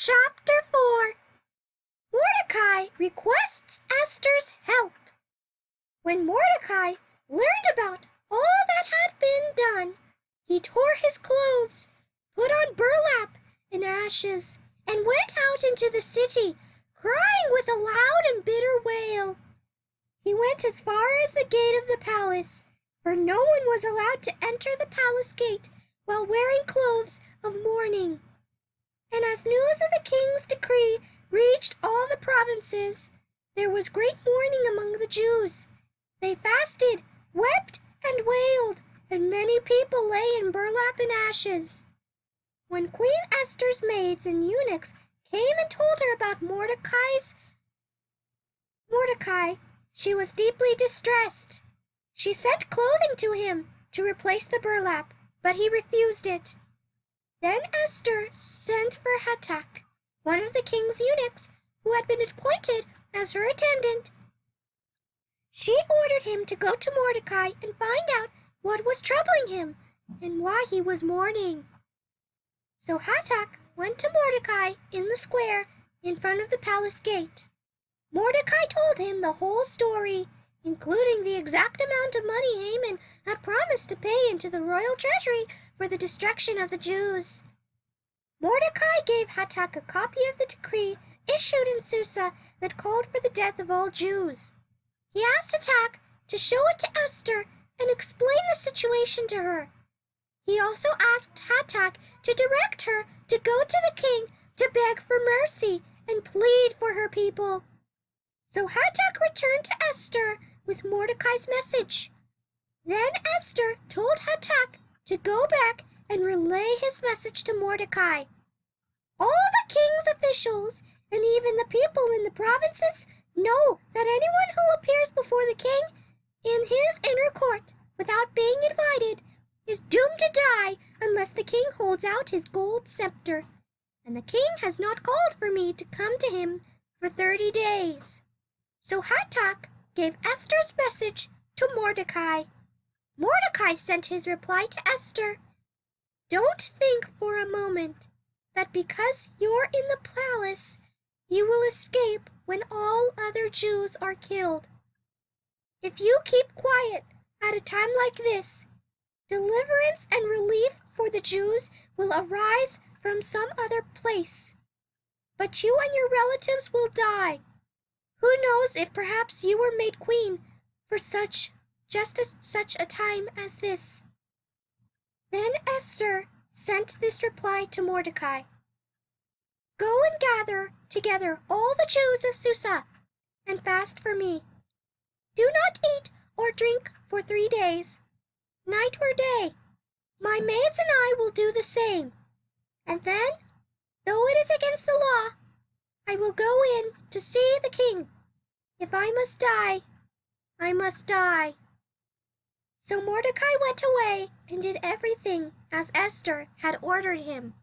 Chapter 4. Mordecai requests Esther's help. When Mordecai learned about all that had been done, he tore his clothes, put on burlap and ashes, and went out into the city, crying with a loud and bitter wail. He went as far as the gate of the palace, for no one was allowed to enter the palace gate while wearing clothes of mourning. And as news of the king's decree reached all the provinces, there was great mourning among the Jews. They fasted, wept, and wailed, and many people lay in burlap and ashes. When Queen Esther's maids and eunuchs came and told her about Mordecai, she was deeply distressed. She sent clothing to him to replace the burlap, but he refused it. Then Esther sent for Hatak, one of the king's eunuchs, who had been appointed as her attendant. She ordered him to go to Mordecai and find out what was troubling him and why he was mourning. So Hatak went to Mordecai in the square in front of the palace gate. Mordecai told him the whole story, including the exact amount of money Haman had promised to pay into the royal treasury for the destruction of the Jews. Mordecai gave Hatak a copy of the decree issued in Susa that called for the death of all Jews. He asked Hatak to show it to Esther and explain the situation to her. He also asked Hatak to direct her to go to the king to beg for mercy and plead for her people. So Hatak returned to Esther with Mordecai's message. Then Esther told Hatak to go back and relay his message to Mordecai. All the king's officials and even the people in the provinces know that anyone who appears before the king in his inner court without being invited is doomed to die unless the king holds out his gold scepter. And the king has not called for me to come to him for 30 days. So Hatak gave Esther's message to Mordecai. Mordecai sent his reply to Esther. Don't think for a moment that because you're in the palace, you will escape when all other Jews are killed. If you keep quiet at a time like this, deliverance and relief for the Jews will arise from some other place. But you and your relatives will die. Who knows if perhaps you were made queen for such a time as this. Then Esther sent this reply to Mordecai. Go and gather together all the Jews of Susa and fast for me. Do not eat or drink for 3 days, night or day. My maids and I will do the same. And then, though it is against the law, I will go in to see the king. If I must die, I must die. So Mordecai went away and did everything as Esther had ordered him.